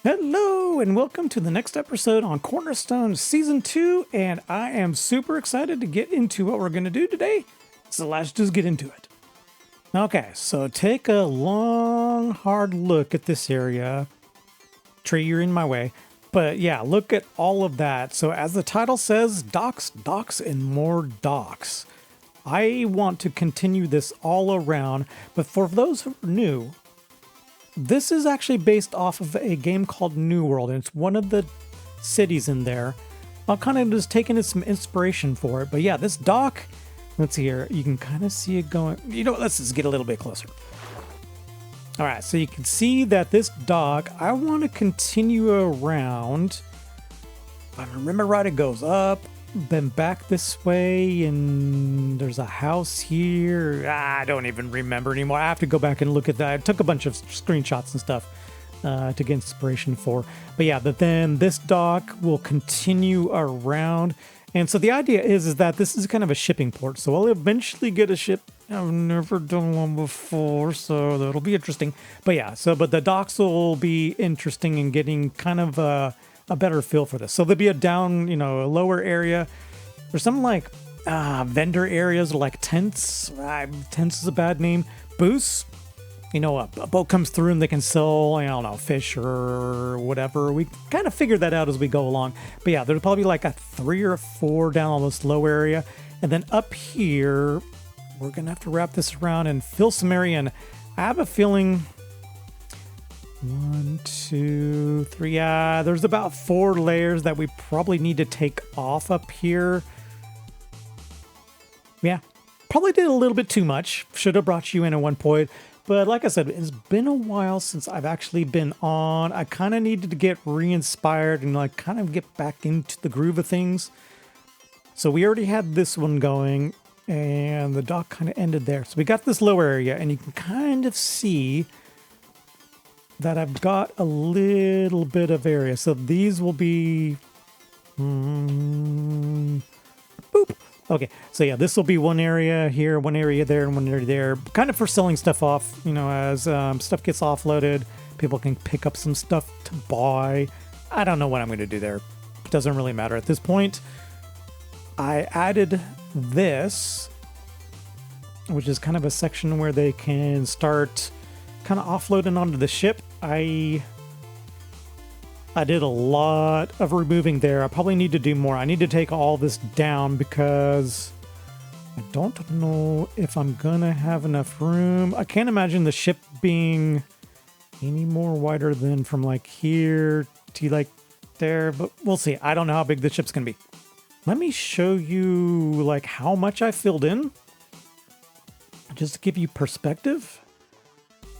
Hello and welcome to the next episode on Cornerstone Season 2, and I am super excited to get into what we're going to do today, so let's just get into it. Okay, so take a long, hard look at this area. Tree, you're in my way. But yeah, look at all of that. So as the title says, docks, docks, and more docks. I want to continue this all around, but for those who are new, this is actually based off of a game called New World, and it's one of the cities in there. I'm kind of just taking some inspiration for it. But yeah, this dock, let's see here. You can kind of see it going. You know what? Let's just get a little bit closer. All right, so you can see that this dock, I want to continue around. If I remember right, it goes up, then back this way, and there's a house here. I don't even remember anymore. I have to go back and look at that. I took a bunch of screenshots and stuff to get inspiration for. But yeah, but then this dock will continue around. And so the idea is that this is kind of a shipping port. So I'll eventually get a ship. I've never done one before, so that'll be interesting. But yeah, but the docks will be interesting in getting kind of a better feel for this. So there'll be a down, a lower area. There's some like vendor areas like tents. Tents is a bad name. Booths. A boat comes through and they can sell, I don't know, fish or whatever. We kind of figure that out as we go along. But yeah, there's probably like a 3 or 4 down on this low area. And then up here, we're going to have to wrap this around and fill some area. And I have a feeling 1, 2, 3. There's about 4 layers that we probably need to take off up here. Yeah, probably did a little bit too much. Should have brought you in at one point. But like I said, it's been a while since I've actually been on. I kind of needed to get re-inspired and kind of get back into the groove of things. So we already had this one going and the dock kind of ended there. So we got this lower area and you can kind of see that I've got a little bit of area. So these will be... boop. Okay, so yeah, this will be one area here, one area there, and one area there. Kind of for selling stuff off, as stuff gets offloaded, people can pick up some stuff to buy. I don't know what I'm going to do there. It doesn't really matter at this point. I added this, which is kind of a section where they can start kind of offloading onto the ship. I did a lot of removing there. I probably need to do more. I need to take all this down because I don't know if I'm gonna have enough room. I can't imagine the ship being any more wider than from like here to like there, but we'll see. I don't know how big the ship's gonna be. Let me show you like how much I filled in, just to give you perspective.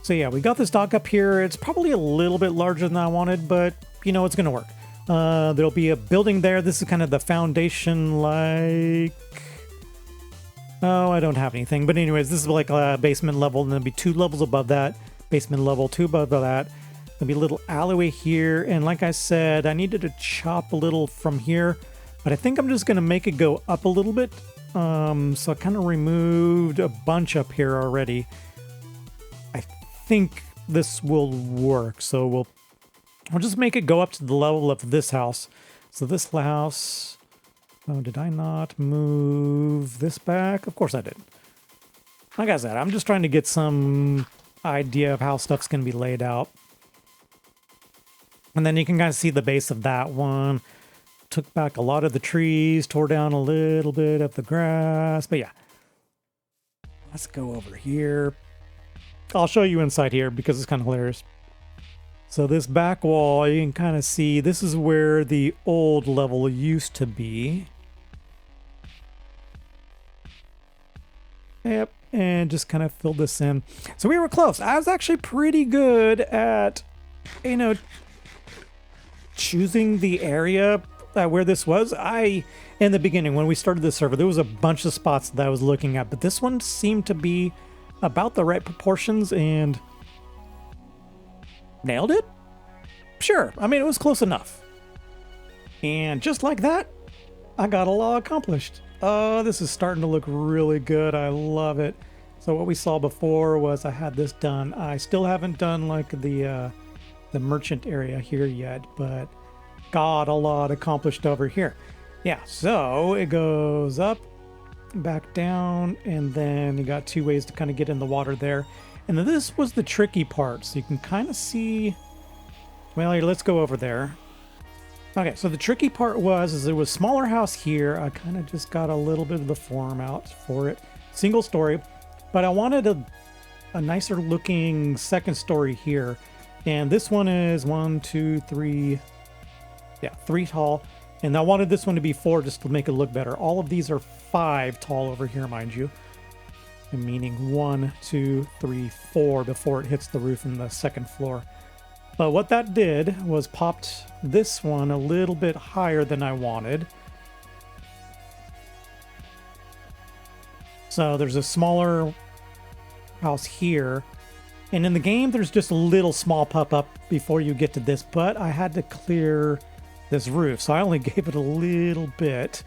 So yeah, we got this dock up here. It's probably a little bit larger than I wanted, but it's going to work. There'll be a building there. This is kind of the foundation like... Oh, I don't have anything. But anyways, this is like a basement level, and there'll be 2 levels above that. Basement level, 2 above that. There'll be a little alleyway here. And like I said, I needed to chop a little from here. But I think I'm just going to make it go up a little bit. So I kind of removed a bunch up here already. I think this will work. So we'll just make it go up to the level of this house. So this house... Oh, did I not move this back? Of course I did. Like I said, I'm just trying to get some idea of how stuff's going to be laid out. And then you can kind of see the base of that one. Took back a lot of the trees, tore down a little bit of the grass. But yeah. Let's go over here. I'll show you inside here because it's kind of hilarious. So this back wall, you can kind of see, this is where the old level used to be. Yep, and just kind of filled this in. So we were close. I was actually pretty good at, choosing the area where this was. In the beginning, when we started the server, there was a bunch of spots that I was looking at, but this one seemed to be about the right proportions and... Nailed it? Sure. I mean, it was close enough. And just like that, I got a lot accomplished. This is starting to look really good. I love it. So what we saw before was I had this done. I still haven't done like the the merchant area here yet, but got a lot accomplished over here. Yeah, so it goes up, back down, and then you got two ways to kind of get in the water there. And then this was the tricky part, so you can kind of see... Well, here, let's go over there. Okay, so the tricky part was there was a smaller house here. I kind of just got a little bit of the form out for it. Single story, but I wanted a nicer looking second story here. And this one is 1, 2, 3... Yeah, 3 tall. And I wanted this one to be 4 just to make it look better. All of these are 5 tall over here, mind you. Meaning 1, 2, 3, 4 before it hits the roof in the second floor. But what that did was popped this one a little bit higher than I wanted. So there's a smaller house here. And in the game, there's just a little small pop-up before you get to this. But I had to clear this roof, so I only gave it a little bit.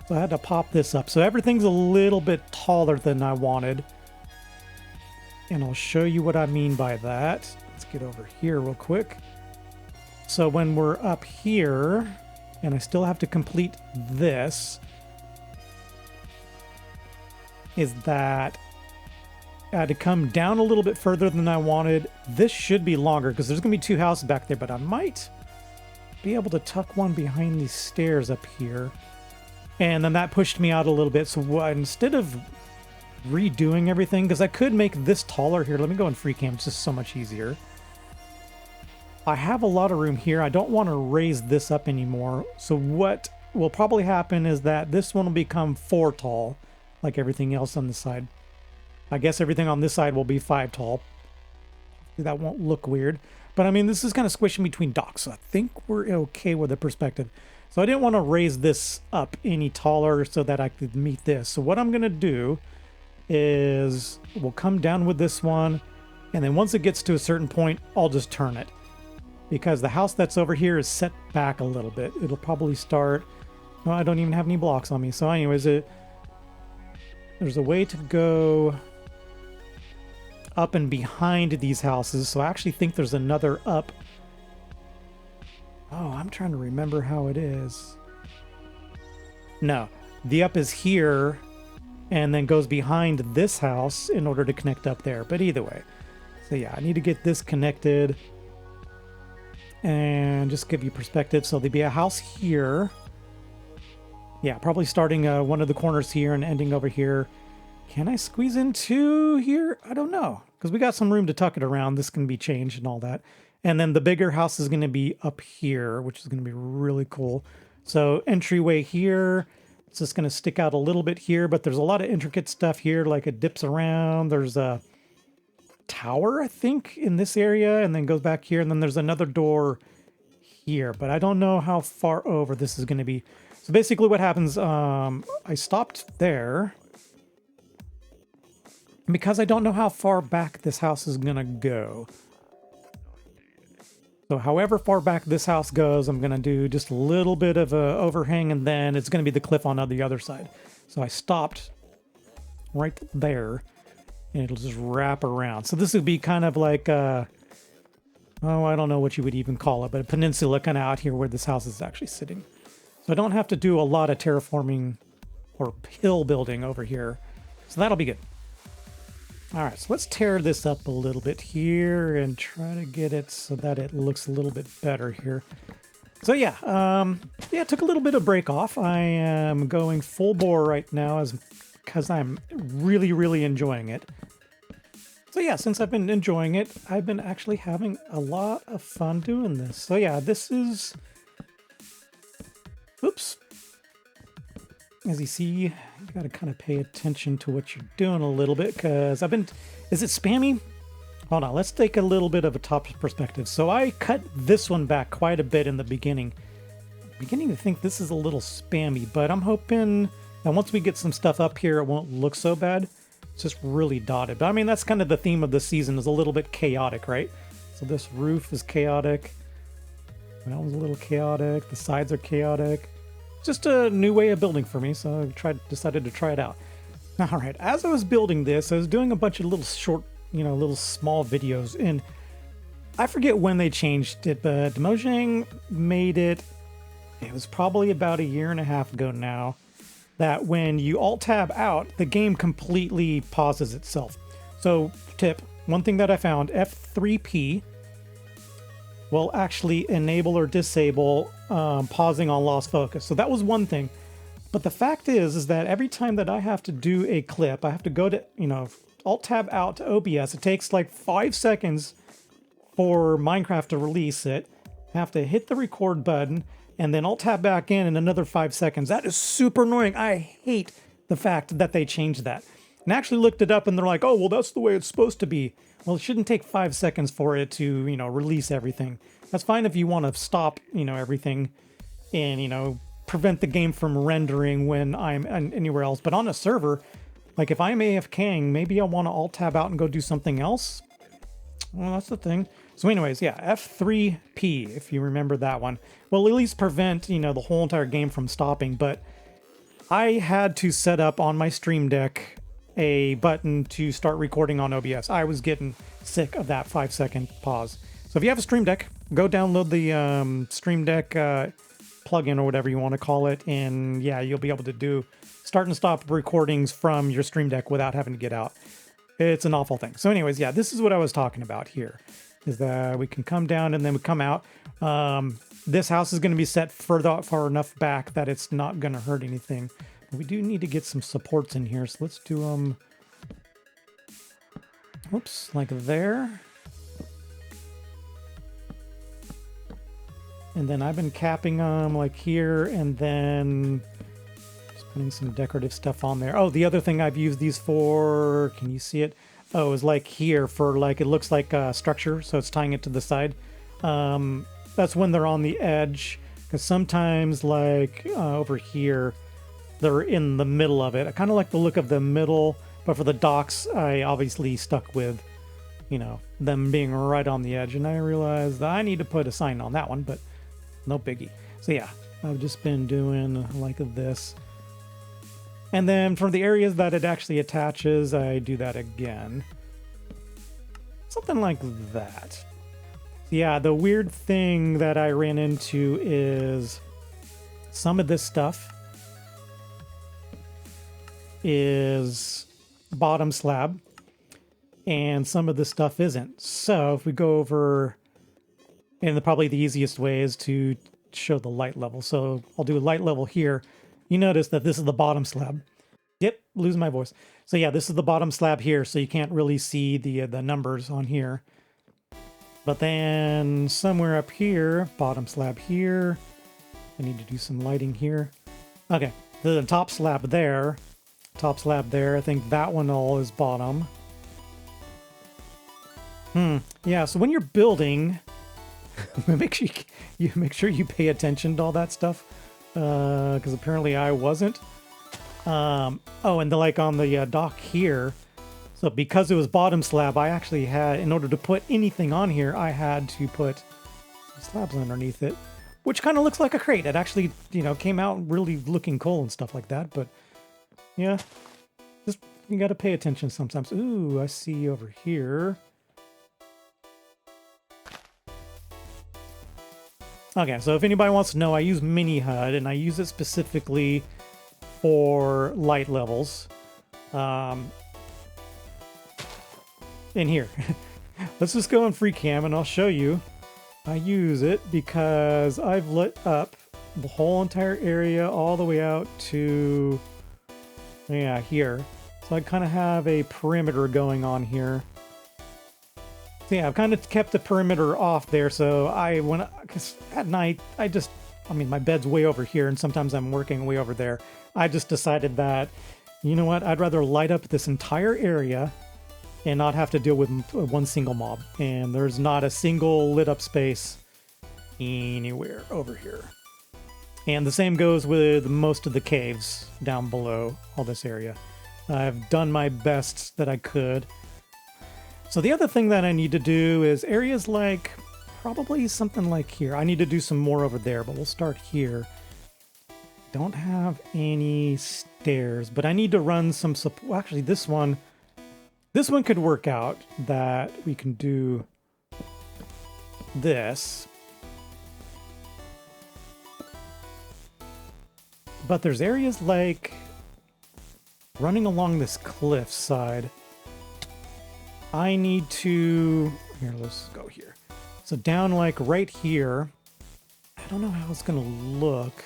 So I had to pop this up. So everything's a little bit taller than I wanted. And I'll show you what I mean by that. Let's get over here real quick. So when we're up here, and I still have to complete this, is that I had to come down a little bit further than I wanted. This should be longer because there's going to be 2 houses back there, but I might be able to tuck one behind these stairs up here. And then that pushed me out a little bit. So instead of redoing everything, because I could make this taller here. Let me go in free cam. It's just so much easier. I have a lot of room here. I don't want to raise this up anymore. So what will probably happen is that this one will become 4 tall, like everything else on the side. I guess everything on this side will be 5 tall. That won't look weird. But I mean, this is kind of squishing between docks, so I think we're okay with the perspective. So I didn't want to raise this up any taller so that I could meet this. So what I'm going to do is we'll come down with this one, and then once it gets to a certain point, I'll just turn it. Because the house that's over here is set back a little bit. It'll probably start... No, I don't even have any blocks on me. So anyways, there's a way to go up and behind these houses. So I actually think there's another up. Oh, I'm trying to remember how it is. No, the up is here and then goes behind this house in order to connect up there. But either way. So yeah, I need to get this connected and just give you perspective. So there'd be a house here. Yeah, probably starting one of the corners here and ending over here. Can I squeeze in 2 here? I don't know, because we got some room to tuck it around. This can be changed and all that. And then the bigger house is going to be up here, which is going to be really cool. So entryway here. It's just going to stick out a little bit here, but there's a lot of intricate stuff here, like it dips around. There's a tower, I think, in this area, and then goes back here, and then there's another door here, but I don't know how far over this is going to be. So basically what happens, I stopped there because I don't know how far back this house is going to go. So however far back this house goes, I'm going to do just a little bit of a overhang, and then it's going to be the cliff on the other side. So I stopped right there, and it'll just wrap around. So this would be kind of like, oh, I don't know what you would even call it, but a peninsula kind of out here where this house is actually sitting. So I don't have to do a lot of terraforming or hill building over here. So that'll be good. All right, so let's tear this up a little bit here and try to get it so that it looks a little bit better here. So yeah, it took a little bit of break off. I am going full bore right now because I'm really, really enjoying it. So yeah, since I've been enjoying it, I've been actually having a lot of fun doing this. So yeah, this is... Oops. As you see, you got to kind of pay attention to what you're doing a little bit, because I've been... Is it spammy? Hold on, let's take a little bit of a top perspective. So I cut this one back quite a bit in the beginning. Beginning to think this is a little spammy, but I'm hoping that once we get some stuff up here, it won't look so bad. It's just really dotted. But I mean, that's kind of the theme of the season, is a little bit chaotic, right? So this roof is chaotic. That one's a little chaotic. The sides are chaotic. Just a new way of building for me, so I decided to try it out. All right, as I was building this, I was doing a bunch of little short, little small videos, and I forget when they changed it, but Mojang made it, it was probably about a year and a half ago now, that when you Alt-Tab out, the game completely pauses itself. So, tip, one thing that I found, F3P will actually enable or disable pausing on lost focus. So that was one thing. But the fact is that every time that I have to do a clip, I have to go to, Alt-Tab out to OBS. It takes like 5 seconds for Minecraft to release it. I have to hit the record button and then Alt-Tab back in another 5 seconds. That is super annoying. I hate the fact that they changed that. And I actually looked it up and they're like, oh, well, that's the way it's supposed to be. Well, it shouldn't take 5 seconds for it to, release everything. That's fine if you want to stop, everything and, prevent the game from rendering when I'm anywhere else. But on a server, like if I'm AFKing, maybe I want to Alt-Tab out and go do something else. Well, that's the thing. So anyways, yeah, F3P, if you remember that one. Well, at least prevent, the whole entire game from stopping. But I had to set up on my Stream Deck a button to start recording on OBS. I was getting sick of that 5-second pause. So if you have a Stream Deck, go download the Stream Deck plugin or whatever you want to call it. And yeah, you'll be able to do start and stop recordings from your Stream Deck without having to get out. It's an awful thing. So anyways, yeah, this is what I was talking about here, is that we can come down and then we come out. This house is going to be set far enough back that it's not going to hurt anything. But we do need to get some supports in here. So let's do oops, like there. And then I've been capping them like here, and then just putting some decorative stuff on there. Oh, the other thing I've used these for, can you see it? Oh, is like here for like, it looks like a structure, so it's tying it to the side. That's when they're on the edge, because sometimes like over here, they're in the middle of it. I kind of like the look of the middle, but for the docks, I obviously stuck with, them being right on the edge. And I realized that I need to put a sign on that one, but no biggie. So yeah, I've just been doing like this. And then for the areas that it actually attaches, I do that again. Something like that. Yeah, the weird thing that I ran into is some of this stuff is bottom slab and some of this stuff isn't. So if we go over, and probably the easiest way is to show the light level. So I'll do a light level here. You notice that this is the bottom slab. Yep, lose my voice. So yeah, this is the bottom slab here, so you can't really see the numbers on here. But then somewhere up here, bottom slab here. I need to do some lighting here. Okay, the top slab there. Top slab there. I think that one all is bottom. Yeah, so when you're building, make sure you pay attention to all that stuff. Because apparently I wasn't. Oh, and like on the dock here, so because it was bottom slab, I actually had, in order to put anything on here, I had to put some slabs underneath it, which kind of looks like a crate. It actually, came out really looking cool and stuff like that. But yeah, just you got to pay attention sometimes. Ooh, I see over here. Okay, so if anybody wants to know, I use Mini HUD, and I use it specifically for light levels. In here. Let's just go in free cam and I'll show you. I use it because I've lit up the whole entire area all the way out to, yeah, here. So I kind of have a perimeter going on here. So yeah, I've kind of kept the perimeter off there. So because at night, my bed's way over here and sometimes I'm working way over there. I just decided that, you know what, I'd rather light up this entire area and not have to deal with one single mob. And there's not a single lit up space anywhere over here. And the same goes with most of the caves down below all this area. I've done my best that I could. So the other thing that I need to do is areas like, probably something like here. I need to do some more over there, but we'll start here. Don't have any stairs, but I need to run some support. Well, actually, this one could work out, that we can do this. But there's areas like running along this cliff side. I need to... Here, let's go here. So down like right here. I don't know how it's going to look.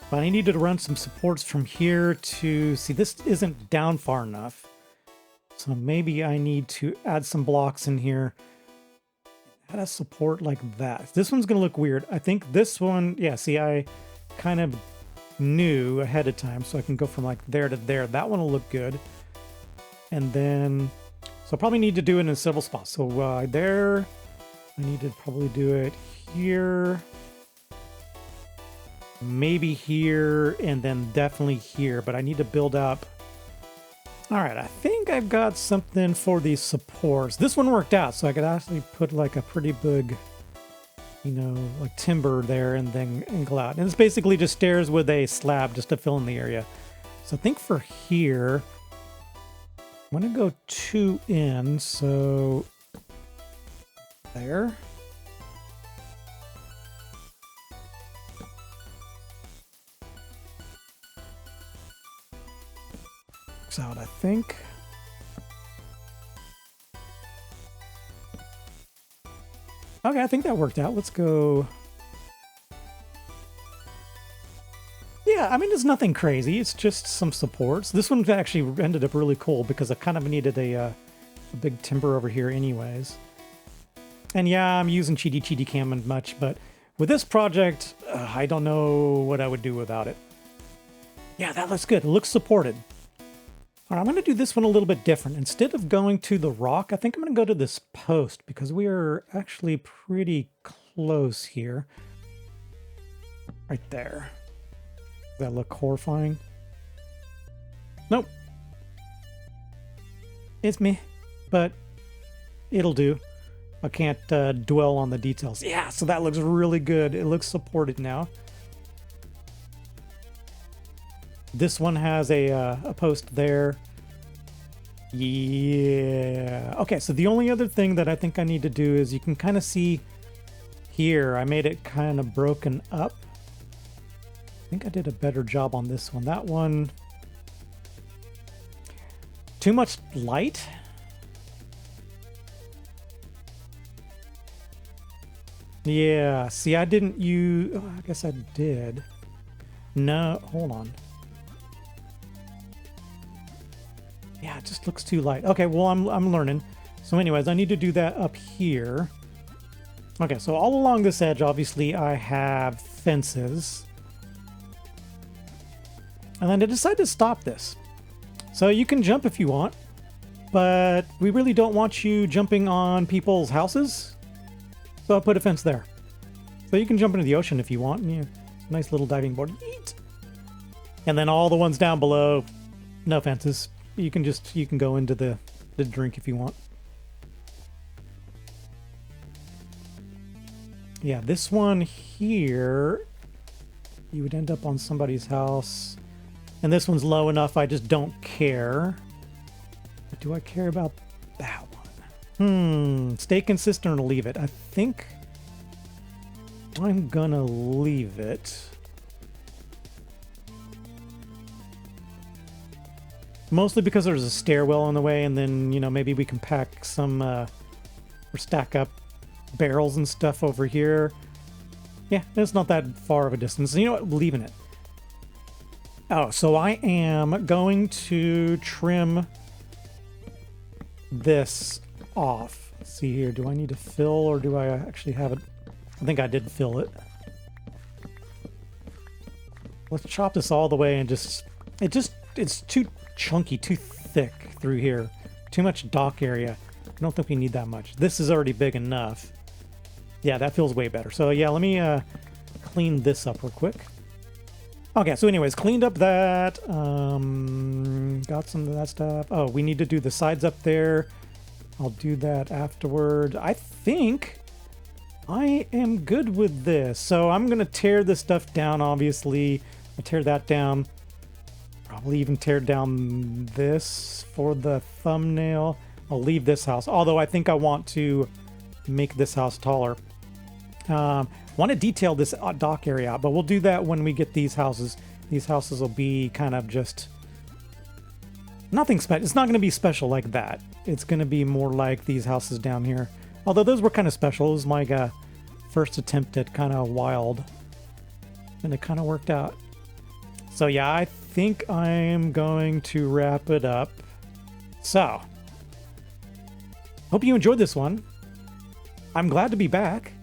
But I needed to run some supports from here to... See, this isn't down far enough. So maybe I need to add some blocks in here. Add a support like that. This one's going to look weird. I think this one... Yeah, see, I kind of knew ahead of time. So I can go from like there to there. That one will look good. And then... So I probably need to do it in several spots. So there... I need to probably do it here... Maybe here, and then definitely here, but I need to build up. All right, I think I've got something for these supports. This one worked out, so I could actually put like a pretty big, you know, like timber there and then angle out. And it's basically just stairs with a slab just to fill in the area. So I think for here, I'm gonna go 2 in, so there. Out, I think. Okay, I think that worked out. Let's go. Yeah, I mean, it's nothing crazy. It's just some supports. This one actually ended up really cool because I kind of needed a big timber over here anyways. And yeah, I'm using Cheaty Cam much, but with this project, I don't know what I would do without it. Yeah, that looks good. It looks supported. All right, I'm going to do this one a little bit different. Instead of going to the rock, I think I'm going to go to this post because we are actually pretty close here. Right there. Does that look horrifying? Nope. It's me, but it'll do. I can't dwell on the details. Yeah, so that looks really good. It looks supported now. This one has a post there. Yeah. Okay, so the only other thing that I think I need to do is you can kind of see here, I made it kind of broken up. I think I did a better job on this one. That one, too much light. Yeah, see, I didn't use... Oh, I guess I did. No, hold on. Yeah, it just looks too light. Okay, well, I'm learning. So anyways, I need to do that up here. Okay, so all along this edge, obviously, I have fences. And then I decided to stop this. So you can jump if you want, but we really don't want you jumping on people's houses. So I'll put a fence there. So you can jump into the ocean if you want. Yeah, nice little diving board. Yeet. And then all the ones down below, no fences. You can go into the drink if you want. Yeah, this one here, you would end up on somebody's house. And this one's low enough, I just don't care. But do I care about that one? Stay consistent or leave it. I think I'm gonna leave it. Mostly because there's a stairwell on the way, and then, you know, maybe we can pack some, or stack up barrels and stuff over here. Yeah, it's not that far of a distance. You know what? Leaving it. Oh, so I am going to trim this off. Let's see here. Do I need to fill, or do I actually have it? I think I did fill it. Let's chop this all the way and it's too chunky, too thick through here. Too much dock area. I don't think we need that much. This is already big enough. Yeah, that feels way better. So yeah, let me clean this up real quick. Okay, so anyways, cleaned up that. Got some of that stuff. Oh, we need to do the sides up there. I'll do that afterward. I think I am good with this. So I'm going to tear this stuff down, obviously. I'll tear that down. Probably even tear down this for the thumbnail. I'll leave this house. Although I think I want to make this house taller. Want to detail this dock area out, but we'll do that when we get these houses. These houses will be kind of just nothing special. It's not going to be special like that. It's going to be more like these houses down here. Although those were kind of special. It was my first attempt at kind of wild, and it kind of worked out. So yeah, I think I'm going to wrap it up. So, hope you enjoyed this one. I'm glad to be back.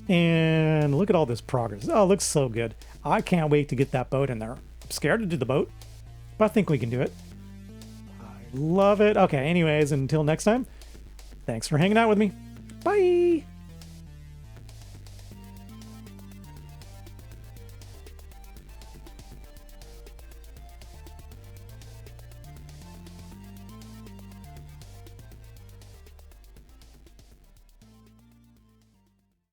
And look at all this progress. Oh, it looks so good. I can't wait to get that boat in there. I'm scared to do the boat, but I think we can do it. I love it. Okay, anyways, until next time, thanks for hanging out with me. Bye!